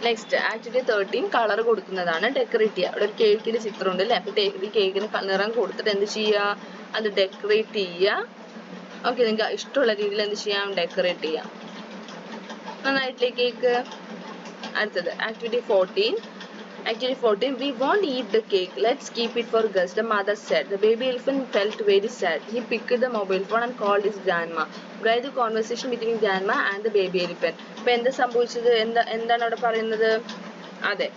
Next activity 13, colour കൊടുക്കുന്നതാണ്. Decorate ചെയ്യുക. അവിടെ ഒരു കേക്കിന്റെ ചിത്രം ഉണ്ട് അല്ലേ? അപ്പൊ ഈ കേക്കിന് നിറം കൊടുത്തിട്ട് എന്ത് ചെയ്യുക? അത് ഡെക്കറേറ്റ് ചെയ്യുക. ഓക്കെ, നിങ്ങൾക്ക് ഇഷ്ടമുള്ള രീതിയിൽ എന്ത് ചെയ്യാം? ഡെക്കറേറ്റ് ചെയ്യാം. നന്നായിട്ടില്ലേ കേക്ക്? അടുത്തത് activity 14. We won't eat the cake, let's keep it for Gus, the mother said. The baby elephant felt very sad. He picked the mobile phone and called his grandma. Write the conversation between grandma and the baby elephant. അപ്പോൾ എന്താ സംഭവിച്ചത്? എന്താണ് അവിടെ പറയുന്നത്? അതെ,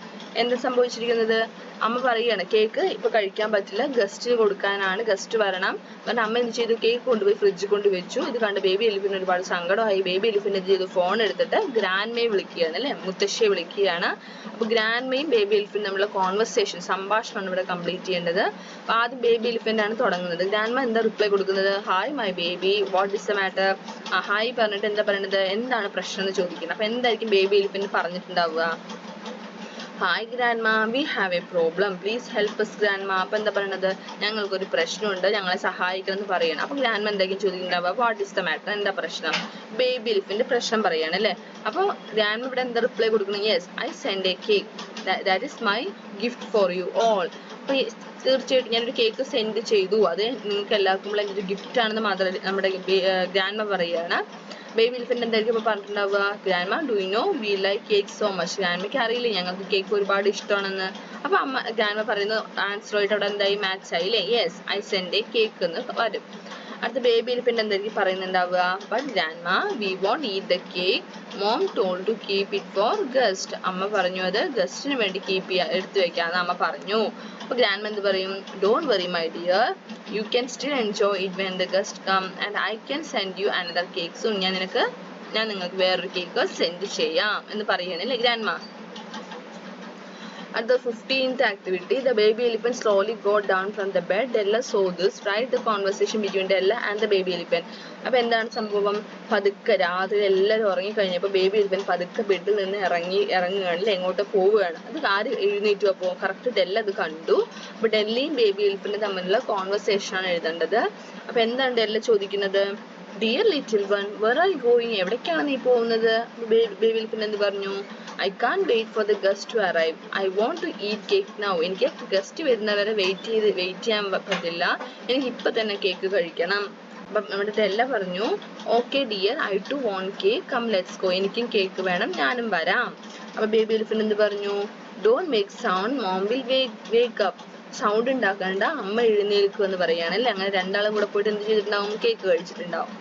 എന്താ സംഭവിച്ചിരിക്കുന്നത്? അമ്മ പറയുകയാണ് കേക്ക് ഇപ്പൊ കഴിക്കാൻ പറ്റില്ല, ഗസ്റ്റിന് കൊടുക്കാനാണ്, ഗസ്റ്റ് വരണം. കാരണം അമ്മ എന്ത് ചെയ്തു? കേക്ക് കൊണ്ടുപോയി ഫ്രിഡ്ജിൽ കൊണ്ട് വെച്ചു. ഇത് കണ്ട് ബേബി എലിഫന്റ് ഒരുപാട് സങ്കടമായി. ബേബി എലിഫന്റ് എന്ത് ചെയ്തു? ഫോൺ എടുത്തിട്ട് ഗ്രാൻഡ്മയെ വിളിക്കുകയാണ് അല്ലെ? മുത്തശ്ശിയെ വിളിക്കുകയാണ്. അപ്പൊ ഗ്രാൻഡ്മയും ബേബി എലിഫന്റ് തമ്മിലുള്ള കോൺവെർസേഷൻ, സംഭാഷണമാണ് ഇവിടെ കംപ്ലീറ്റ് ചെയ്യേണ്ടത്. അപ്പൊ ആദ്യം ബേബി എലിഫന്റ് ആണ് തുടങ്ങുന്നത്. ഗ്രാൻഡ്മ എന്താ റിപ്ലൈ കൊടുക്കുന്നത്? Hi my baby, what is the matter? Hi പറഞ്ഞിട്ട് എന്താ പറയുന്നത്? എന്താണ് പ്രശ്നം എന്ന് ചോദിക്കുന്നത്. അപ്പൊ എന്തായിരിക്കും ബേബി എലിഫന്റ് പറഞ്ഞിട്ടുണ്ടാവുക? Hi grandma, we have a problem, please help us grandma. അപ്പം എന്താ പറയണത്, ഞങ്ങൾക്കൊരു പ്രശ്നമുണ്ട്, ഞങ്ങളെ സഹായിക്കണം എന്ന് പറയണം. അപ്പം ഗ്രാൻഡ്മ എന്തെങ്കിലും ചോദിക്കുന്നുണ്ടാവുക, വാട്ട് ഇസ് ദ മാറ്റർ, എന്താ പ്രശ്നം? ബേബി എലിഫന്റ് പ്രശ്നം പറയാണ് അല്ലേ. അപ്പോൾ ഗ്രാൻഡ്മ ഇവിടെ എന്താ റിപ്ലൈ കൊടുക്കണം, yes I send a cake, that is my gift for you all. അപ്പോൾ തീർച്ചയായിട്ടും ഞാനൊരു കേക്ക് സെൻഡ് ചെയ്തു, അത് നിങ്ങൾക്ക് എല്ലാവർക്കും എൻ്റെ ഒരു ഗിഫ്റ്റ് ആണെന്ന് മാത്രമല്ല നമ്മുടെ ഗ്രാൻഡ്മ പറയുകയാണ്. ബേബി എലിഫന്റ് എന്തായിരിക്കും ഇപ്പോൾ പറഞ്ഞിട്ടുണ്ടാവുക, grandma do you know we like cake so much. ഗ്രാൻഡ്മയ്ക്ക് അറിയില്ലേ ഞങ്ങൾക്ക് കേക്ക് ഒരുപാട് ഇഷ്ടമാണെന്ന്. അപ്പോൾ ഗ്രാൻഡ്മ പറയുന്ന ആൻസറുമായിട്ട് അവിടെ എന്തായി മാച്ച് ആയില്ലേ, yes I send a cake എന്ന് വരും. അടുത്ത ബേബി എലിഫന്റ് എന്തായിരിക്കും പറയുന്നുണ്ടാവുക, but grandma we won't eat the cake, mom told to keep it for guest. അമ്മ പറഞ്ഞു അത് ഗസ്റ്റിന് വേണ്ടി എടുത്തു വെക്കാമെന്ന് അമ്മ പറഞ്ഞു. അപ്പോൾ ഗ്രാൻഡ്മ എന്ത് പറയും, don't worry my dear, you can still enjoy it when the guest come and I can send you another cake soon. ഞാൻ നിങ്ങൾക്ക് വേറൊരു കേക്ക് സെൻഡ് ചെയ്യാം എന്ന് പറയണല്ലേ grandma. At the 15th activity, the baby elephant slowly got down from the bed. Della saw this, right? The conversation between Della and the baby elephant. അപ്പോൾ എന്താണ് സംഭവം, പതുക്കെ രാത്രി എല്ലാവരും ഉറങ്ങിക്കഴിഞ്ഞപ്പോൾ ബേബി എലിഫന്റ് പതുക്കെ ബെഡിൽ നിന്ന് ഇറങ്ങുകയാണല്ലേ, എങ്ങോട്ട് പോവുകയാണ്. അത് ആര് എഴുന്നേറ്റു, അപ്പോൾ കറക്റ്റ് ഡെല്ല അത് കണ്ടു. അപ്പോൾ ഡെല്ലയും ബേബി എലിഫന്റും തമ്മിലുള്ള കോൺവെർസേഷനാണ് എഴുതേണ്ടത്. അപ്പോൾ എന്താണ് ഡെല്ല ചോദിക്കുന്നത്, dear little one where are you going, എവിടേക്കാണ് നീ പോകുന്നത്? ബേബി എലിഫന്റ് എന്ത് പറഞ്ഞു, I can wait for the guest to arrive, I want to eat cake now. എനിക്ക് ഗസ്റ്റ് വരുന്നവരെ വെയിറ്റ് ചെയ്യാൻ പറ്റില്ല, എനിക്ക് ഇപ്പം തന്നെ കേക്ക് കഴിക്കണം. അപ്പം നമ്മുടെ ഡെല്ല പറഞ്ഞു, okay dear I too want cake, come let's go. എനിക്കും കേക്ക് വേണം, ഞാനും വരാം. അപ്പം ബേബി എലിഫന്റ് എന്ത് പറഞ്ഞു, don't make sound, mom will wake up. Sound ഉണ്ടാക്കണ്ട, അമ്മ എഴുന്നേൽക്കും എന്ന് പറയുകയാണല്ലേ. അങ്ങനെ രണ്ടാളും കൂടെ പോയിട്ട് എന്ത് ചെയ്തിട്ടുണ്ടാവും, കേക്ക് കഴിച്ചിട്ടുണ്ടാവും.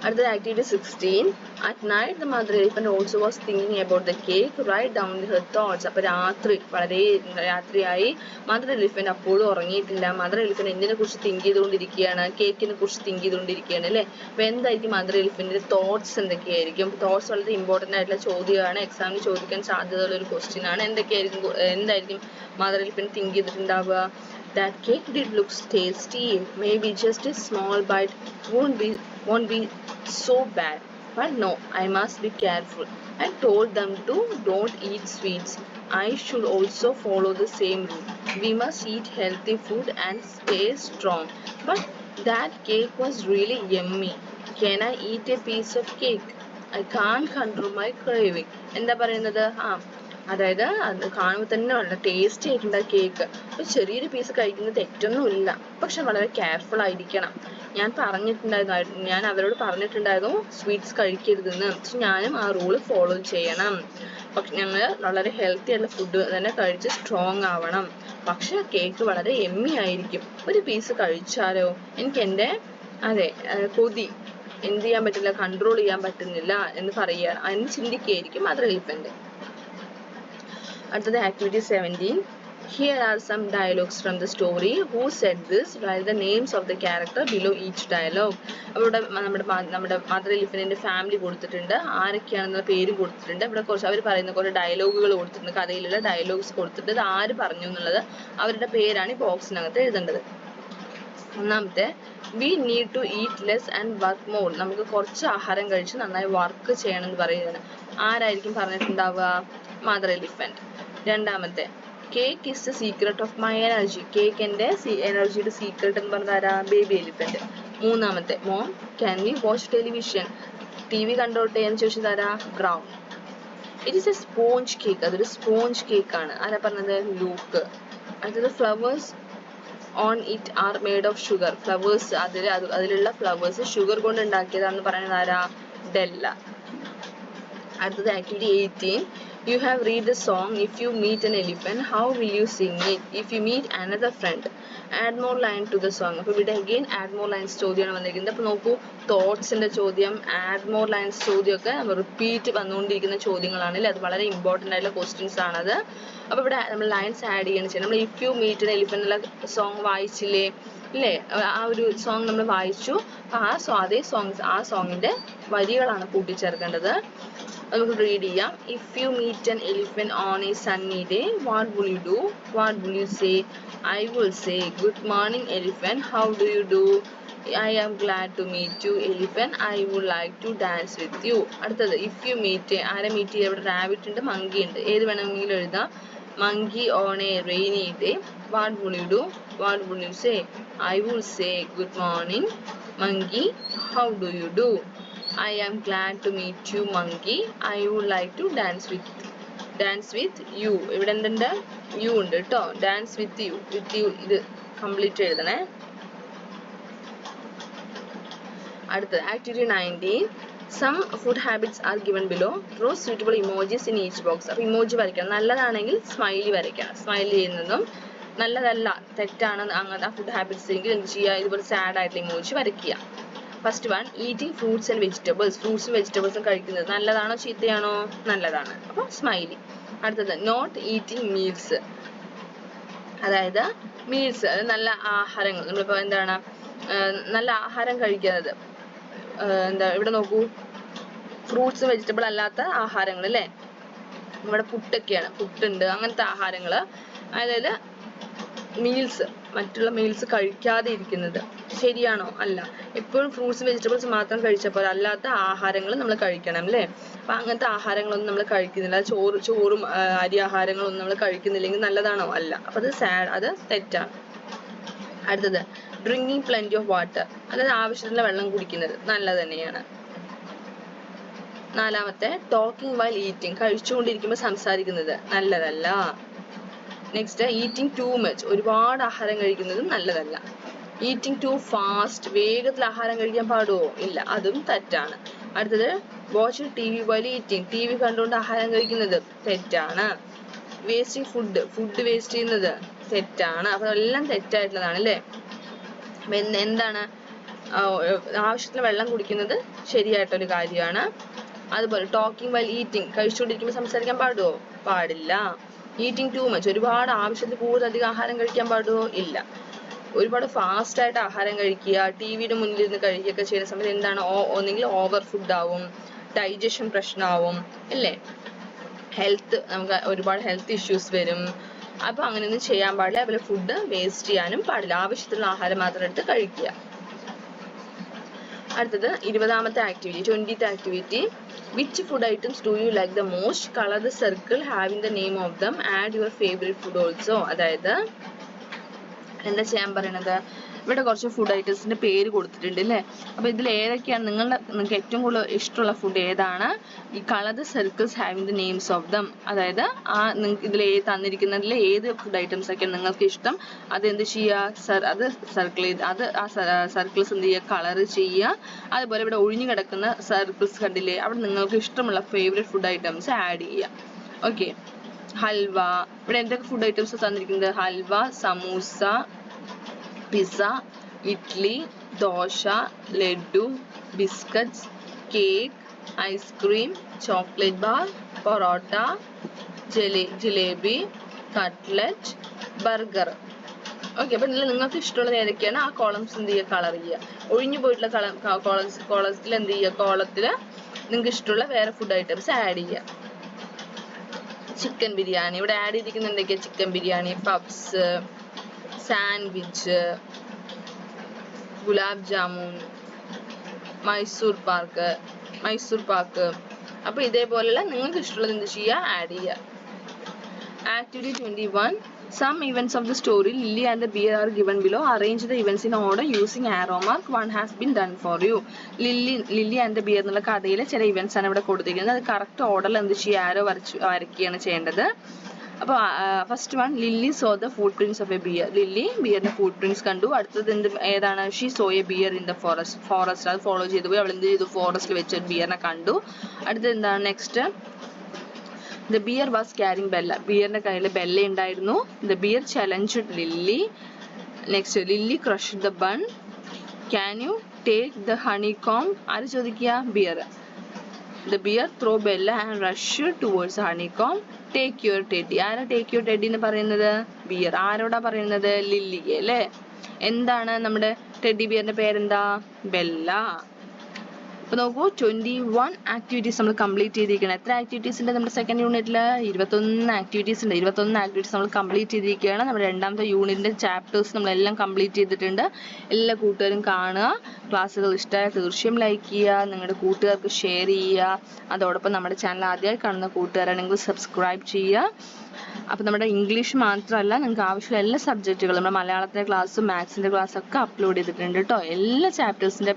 അടുത്തത് activity 16. At night the mother elephant also was thinking about the cake, right down her thoughts. അപ്പോൾ വളരെ രാത്രിയായി, മദർ എലിഫന്റ് അപ്പോഴും ഉറങ്ങിയിട്ടില്ല. മദർ എലിഫന്റ് എന്തിനെ കുറിച്ച് തിങ്ക് ചെയ്തുകൊണ്ടിരിക്കുകയാണ്, കേക്കിനെ കുറിച്ച് തിങ്ക് ചെയ്തുകൊണ്ടിരിക്കുകയാണ് അല്ലേ. അപ്പോൾ എന്തായിരിക്കും മദർ എലിഫന്റിന്റെ തോട്ട്സ് എന്തൊക്കെയായിരിക്കും? തോട്ട്സ് വളരെ ഇമ്പോർട്ടൻ്റ് ആയിട്ടുള്ള ചോദ്യമാണ്, എക്സാമിന് ചോദിക്കാൻ സാധ്യതയുള്ള ഒരു ക്വസ്റ്റ്യൻ ആണ്. എന്തായിരിക്കും മദർ എലിഫന്റ് തിങ്ക് ചെയ്തിട്ടുണ്ടാവുക, that cake did look tasty, maybe just a small bite won't be so bad, but no, I must be careful. I told them to don't eat sweets, I should also follow the same rule. We must eat healthy food and stay strong, but that cake was really yummy. Can I eat a piece of cake? I can't control my craving. എന്താ പറയുന്നത്, അതായത് അത് കാണുമ്പോൾ തന്നെ വളരെ tasty ആയിട്ടുള്ള cake. ഒരു ചെറിയൊരു പീസ് കഴിക്കുന്നത് തെറ്റൊന്നുമില്ല, പക്ഷെ വളരെ കെയർഫുൾ ആയിരിക്കണം. ഞാൻ അവരോട് പറഞ്ഞിട്ടുണ്ടായിരുന്നു സ്വീറ്റ്സ് കഴിക്കരുതെന്ന്. പക്ഷെ ഞാനും ആ റൂള് ഫോളോ ചെയ്യണം. പക്ഷെ ഞങ്ങൾ വളരെ ഹെൽത്തി ആയിട്ടുള്ള ഫുഡ് തന്നെ കഴിച്ച് സ്ട്രോങ് ആവണം. പക്ഷെ കേക്ക് വളരെ എമ്മി ആയിരിക്കും, ഒരു പീസ് കഴിച്ചാലോ എനിക്ക് എൻ്റെ കൊതി എന്ത് ചെയ്യാൻ പറ്റില്ല, കൺട്രോൾ ചെയ്യാൻ പറ്റുന്നില്ല എന്ന് പറയുക, അതിന് ചിന്തിക്കുകയായിരിക്കും മദർ എലിഫന്റ്. അടുത്തത് activity 17. Here are some dialogues from the story. Who said this? Write the names of the character below each dialogue. അപ്പോൾ ഇവിടെ നമ്മുടെ മദർ എലിഫന്റിന്റെ ഫാമിലി കൊടുത്തിട്ടുണ്ട്, ആരൊക്കെയാണെന്നുള്ള പേര് കൊടുത്തിട്ടുണ്ട്. ഇവിടെ അവർ പറയുന്ന കുറേ ഡയലോഗുകൾ കൊടുത്തിട്ടുണ്ട്, കഥയിലുള്ള ഡയലോഗ്സ് കൊടുത്തിട്ട് അത് ആര് പറഞ്ഞു എന്നുള്ളത് അവരുടെ പേരാണ് ഈ ബോക്സിനകത്ത് എഴുതേണ്ടത്. ഒന്നാമത്തെ, we need to eat less and work more. നമുക്ക് കുറച്ച് ആഹാരം കഴിച്ച് നന്നായി വർക്ക് ചെയ്യണം എന്ന് പറയുകയാണ്. ആരായിരിക്കും പറഞ്ഞിട്ടുണ്ടാവുക, മദർ എലിഫന്റ്. രണ്ടാമത്തെ, cake is the secret of my energy. Cake എൻ്റെ എനർജിയുടെ സീക്രട്ട് എന്ന് പറഞ്ഞാരാ, ബേബി എലിഫന്റ്. മൂന്നാമത്തെ, mom can we watch television, TV കണ്ടോട്ടെ എന്ന് ചോദിച്ചതാരാ, Brown. It is a sponge cake, അതൊരു സ്പോഞ്ച് കേക്കാണ്. ആരാ പറഞ്ഞത്, ലൂക്ക്. അടുത്തത്, flowers on it are made of sugar. Flowers അതിലുള്ള ഫ്ലവേഴ്സ് ഷുഗർ കൊണ്ട് ഉണ്ടാക്കിയതാണെന്ന് പറയുന്നത് ആരാ, ഡെല്ല. അടുത്തത് activity 18. You have read the song. If you meet an elephant, how will you sing it? If you meet another friend, add more line to the song. അപ്പോൾ ഇവിടെ again add more lines ചോദ്യമാണ് വന്നിരിക്കുന്നത്. അപ്പോൾ നോക്കൂ, തോട്ട്സിന്റെ ചോദ്യം, add more lines ചോദ്യമൊക്കെ repeat വന്നുകൊണ്ടിരിക്കുന്ന ചോദ്യങ്ങളാണ് അല്ലേ. അത് വളരെ ഇമ്പോർട്ടൻ്റ് ആയിട്ടുള്ള ക്വസ്റ്റ്യൻസ് ആണത്. അപ്പോൾ ഇവിടെ നമ്മൾ ലൈൻസ് ആഡ് ചെയ്യണം ചെയ്യണം. നമ്മൾ if you meet an elephant എന്നുള്ള സോങ് വായിച്ചില്ലേ അല്ലേ, ആ ഒരു സോങ് നമ്മൾ വായിച്ചു. ആ സോങ്ങിന്റെ വരികളാണ് കൂട്ടിച്ചേർക്കേണ്ടത്. നമുക്ക് റീഡ് ചെയ്യാം. If you meet an elephant on a sunny day, what will you do? What will you say? I will say, good morning elephant, how do you do? I am glad to meet you. Elephant, I would like to dance with you. അടുത്തത് if you meet, ആരെ meet ചെയ്യുക? ഇവിടെ rabbit ഉണ്ട്, monkey ഉണ്ട്. ഏത് വേണമെങ്കിലും എഴുതാം. Monkey on a rainy day, what would you do? What would you say? I would say good morning monkey, how do you do? I am glad to meet you monkey, I would like to dance with you. ഇവിടെ എന്തുണ്ട്? You ഉണ്ട് കേട്ടോ. Dance with you ഇത് complete എഴുതണേ. അടുത്തത് activity 19. Some food habits are given below. Draw suitable emojis in each box. അപ്പോൾ emoji വരയ്ക്കണം. നല്ലതാണെങ്കിൽ smiley വരയ്ക്കണം. സ്മൈലി ചെയ്യുന്നതും നല്ലതല്ല തെറ്റാണ് അങ്ങനത്തെ ഫുഡ് ഹാബിറ്റ്സ് എങ്കിൽ എന്ത് ചെയ്യുക? ഇതുപോലെ സാഡ് ആയിട്ടുള്ള ഇമോജി വരയ്ക്കുക. First one, eating fruits and vegetables. ഫ്രൂട്ട്സും വെജിറ്റബിൾസും കഴിക്കുന്നത് നല്ലതാണോ ചീത്തയാണോ? നല്ലതാണ്. അപ്പോൾ സ്മൈലി. അടുത്തത് നോട്ട് ഈറ്റിംഗ് മീൽസ്, അതായത് മീൽസ് അത് നല്ല ആഹാരങ്ങൾ. നമ്മളിപ്പോൾ എന്താണ് നല്ല ആഹാരം കഴിക്കുന്നത്? എന്താ ഇവിടെ നോക്കൂ, ഫ്രൂട്ട്സ് വെജിറ്റബിൾ അല്ലാത്ത ആഹാരങ്ങൾ അല്ലേ? ഇവിടെ പുട്ടൊക്കെയാണ്, പുട്ടുണ്ട്, അങ്ങനത്തെ ആഹാരങ്ങൾ. അതായത് മീൽസ്, മറ്റുള്ള മീൽസ് കഴിക്കാതെ ഇരിക്കുന്നത് ശരിയാണോ? അല്ല. എപ്പോഴും ഫ്രൂട്ട്സ് വെജിറ്റബിൾസ് മാത്രം കഴിച്ചപ്പോൾ അല്ലാത്ത ആഹാരങ്ങൾ നമ്മൾ കഴിക്കണം അല്ലേ? അപ്പം അങ്ങനത്തെ ആഹാരങ്ങളൊന്നും നമ്മൾ കഴിക്കുന്നില്ല. ചോറും അരി ആഹാരങ്ങളൊന്നും നമ്മൾ കഴിക്കുന്നില്ലെങ്കിൽ നല്ലതാണോ? അല്ല. അപ്പം അത് തെറ്റാണ്. അടുത്തത് ഡ്രിങ്കിങ് പ്ലെന്റി ഓഫ് വാട്ടർ, അതായത് ആവശ്യത്തിനുള്ള വെള്ളം കുടിക്കുന്നത് നല്ലത് തന്നെയാണ്. നാലാമത്തെ ടോക്കിംഗ് വൈൽ ഈറ്റിംഗ്, കഴിച്ചുകൊണ്ടിരിക്കുമ്പോൾ സംസാരിക്കുന്നത് നല്ലതല്ല. നെക്സ്റ്റ് ഈറ്റിംഗ് ടു മച്ച്, ഒരുപാട് ആഹാരം കഴിക്കുന്നതും നല്ലതല്ല. ഈറ്റിംഗ് ടു ഫാസ്റ്റ്, വേഗത്തിൽ ആഹാരം കഴിക്കാൻ പാടുമോ? ഇല്ല, അതും തെറ്റാണ്. അടുത്തത് watch TV while eating, TV കണ്ടുകൊണ്ട് ആഹാരം കഴിക്കുന്നത് തെറ്റാണ്. വേസ്റ്റിംഗ് ഫുഡ് വേസ്റ്റ് ചെയ്യുന്നത് തെറ്റാണ്. അപ്പോൾ എല്ലാം തെറ്റായിട്ടുള്ളതാണ് അല്ലേ? എന്താണ് ആവശ്യത്തിന് വെള്ളം കുടിക്കുന്നത് ശരിയായിട്ടൊരു കാര്യമാണ്. അതുപോലെ ടോക്കിംഗ് വൈൽ ഈറ്റിംഗ്, കഴിച്ചുകൊണ്ടിരിക്കുമ്പോൾ സംസാരിക്കാൻ പാടുമോ? പാടില്ല. ഈറ്റിംഗ് ടു മച്ച്, ഒരുപാട് ആവശ്യത്തിൽ കൂടുതലധികം ആഹാരം കഴിക്കാൻ പാടുമോ? ഇല്ല. ഒരുപാട് ഫാസ്റ്റായിട്ട് ആഹാരം കഴിക്കുക, TVയുടെ മുന്നിലിരുന്ന് കഴിക്കുകയൊക്കെ ചെയ്യുന്ന സമയത്ത് എന്താണ് ഒന്നെങ്കിൽ ഓവർ ഫുഡ് ആവും, ഡൈജഷൻ പ്രശ്നമാവും അല്ലേ? നമുക്ക് ഒരുപാട് ഹെൽത്ത് ഇഷ്യൂസ് വരും. അപ്പോൾ അങ്ങനെയൊന്നും ചെയ്യാൻ പാടില്ല. അതുപോലെ ഫുഡ് വേസ്റ്റ് ചെയ്യാനും പാടില്ല. ആവശ്യത്തിലുള്ള ആഹാരം മാത്രം എടുത്ത് കഴിക്കുക. അടുത്തത് 20th activity, 20th activity. Which food items do you like the most? Colour the circle having the name of them, add your favourite food also. അതായത് എന്താ ചെയ്യാൻ പറയണത്? ഇവിടെ കുറച്ച് ഫുഡ് ഐറ്റംസിന്റെ പേര് കൊടുത്തിട്ടുണ്ട് അല്ലേ? അപ്പോൾ ഇതിൽ ഏതൊക്കെയാണ് നിങ്ങൾക്ക് ഏറ്റവും കൂടുതൽ ഇഷ്ടമുള്ള ഫുഡ് ഏതാണ്? ഈ colour the circles having the names of them, അതായത് നിങ്ങൾക്ക് ഇതിൽ തന്നിരിക്കുന്നതിൽ ഏത് ഫുഡ് ഐറ്റംസ് ഒക്കെയാണ് നിങ്ങൾക്ക് ഇഷ്ടം? അത് എന്ത് ചെയ്യുക? അത് സർക്കിൾ ചെയ്ത് ആ സർക്കിൾസ് എന്ത് ചെയ്യുക? കളർ ചെയ്യുക. അതുപോലെ ഇവിടെ ഒഴിഞ്ഞു കിടക്കുന്ന സർക്കിൾസ് കണ്ടില്ലേ? അവിടെ നിങ്ങൾക്ക് ഇഷ്ടമുള്ള ഫേവറേറ്റ് ഫുഡ് ഐറ്റംസ് ആഡ് ചെയ്യുക. ഓക്കെ. ഹൽവ, ഇവിടെ എന്തൊക്കെ ഫുഡ് ഐറ്റംസ് തന്നിരിക്കുന്നത്? Halwa, samosa, pizza, idli, dosa, laddu, biscuits, cake, ice cream, chocolate bar, parotta, jalebi, cutlet, burger. Okay. അപ്പം നിങ്ങൾക്ക് ഇഷ്ടമുള്ളത് ഏതൊക്കെയാണ് ആ കോളംസ് എന്ത് ചെയ്യുക? കളർ ചെയ്യുക. ഒഴിഞ്ഞു പോയിട്ടുള്ള കോളത്തിൽ എന്ത് ചെയ്യുക? കോളത്തിൽ നിങ്ങൾക്ക് ഇഷ്ടമുള്ള വേറെ ഫുഡ് ഐറ്റംസ് ആഡ് ചെയ്യുക. ചിക്കൻ ബിരിയാണി, ഇവിടെ ആഡ് ചെയ്തിരിക്കുന്ന എന്തൊക്കെയാണ്? Chicken biryani, puffs, sandwich, gulab jamun, Mysore pak. അപ്പോൾ ഇതേപോലെയുള്ള നിങ്ങൾക്ക് ഇഷ്ടമുള്ളത് എന്ത് ചെയ്യുക? ആഡ് ചെയ്യുക. Activity 21. Some events of the story Lily and the bear are given below. Arrange the events in order using arrow mark. One has been done for you. Lily and the bear എന്നുള്ള കഥയിലെ ചില events ആണ് ഇവിടെ കൊടുത്തിരിക്കുന്നത്. അത് correct ഓർഡറിൽ എന്ത് ചെയ്യുക? ആരോ വരയ്ക്കുകയാണ് ചെയ്യേണ്ടത്. അപ്പോൾ first one, Lily saw the footprints of a bear. Lily ബിയറിന്റെ ഫുട് പ്രിന്റ്സ് കണ്ടു. അടുത്തത് ഏതാണ്? She saw a bear in the forest. അത് ഫോളോ ചെയ്തു പോയി. അവൾ എന്ത് ചെയ്തു? ഫോറസ്റ്റിൽ വെച്ച് ഒരു ബിയറിനെ കണ്ടു. അടുത്തത് എന്താണ്? Next, the bear was carrying Bella. ബിയറിന്റെ കയ്യിൽ ബെല്ല ഉണ്ടായിരുന്നു. The bear challenged Lily. Next, Lily crushed the bun. Can you take the honeycomb? ആര് ചോദിക്കുക? Bear. The bear throw Bella and rush towards honeycomb. Take your teddy. ആരാ take your teddy എന്ന് പറയുന്നത്? Beer. ആരോടാ പറയുന്നത്? ലില്ലിയെ അല്ലേ? എന്താണ് നമ്മുടെ ടെഡി ബിയറിന്റെ പേരെന്താ? ബെല്ല. അപ്പോൾ നോക്കൂ 21 ആക്ടിവിറ്റീസ് നമ്മൾ കംപ്ലീറ്റ് ചെയ്തിരിക്കുകയാണ്. എത്ര ആക്ടിവിറ്റീസ് ഉണ്ട് നമ്മുടെ സെക്കൻഡ് യൂണിറ്റിൽ? 21 ആക്ടിവിറ്റീസ് ഉണ്ട്. 21 ആക്ടിവിറ്റീസ് നമ്മൾ കംപ്ലീറ്റ് ചെയ്തിരിക്കുകയാണ്. നമ്മുടെ രണ്ടാമത്തെ യൂണിറ്റിൻ്റെ ചാപ്റ്റേഴ്സ് നമ്മളെല്ലാം കംപ്ലീറ്റ് ചെയ്തിട്ടുണ്ട്. എല്ലാ കൂട്ടുകാരും കാണുക. ക്ലാസ്സുകൾ ഇഷ്ടമായ തീർച്ചയായും ലൈക്ക് ചെയ്യുക, നിങ്ങളുടെ കൂട്ടുകാർക്ക് ഷെയർ ചെയ്യുക. അതോടൊപ്പം നമ്മുടെ ചാനൽ ആദ്യമായി കാണുന്ന കൂട്ടുകാരാണെങ്കിൽ സബ്സ്ക്രൈബ് ചെയ്യുക. അപ്പോൾ നമ്മുടെ ഇംഗ്ലീഷ് മാത്രമല്ല, നിങ്ങൾക്ക് ആവശ്യമുള്ള എല്ലാ സബ്ജക്റ്റുകളും നമ്മുടെ മലയാളത്തിൻ്റെ ക്ലാസ്സും മാത്സിൻ്റെ ക്ലാസ്സൊക്കെ അപ്ലോഡ് ചെയ്തിട്ടുണ്ട് കേട്ടോ. എല്ലാ ചാപ്റ്റേഴ്സിൻ്റെ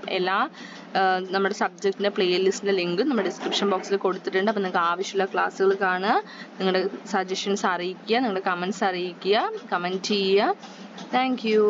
നമ്മുടെ സബ്ജക്റ്റിൻ്റെ പ്ലേലിസ്റ്റിൻ്റെ ലിങ്ക് നമ്മുടെ ഡിസ്ക്രിപ്ഷൻ ബോക്സിൽ കൊടുത്തിട്ടുണ്ട്. അപ്പോൾ നിങ്ങൾക്ക് ആവശ്യമുള്ള ക്ലാസ്സുകൾ കാണുക, നിങ്ങളുടെ സജഷൻസ് അറിയിക്കുക, നിങ്ങളുടെ കമൻറ്റ്സ് അറിയിക്കുക, കമൻറ്റ് ചെയ്യുക. Thank you.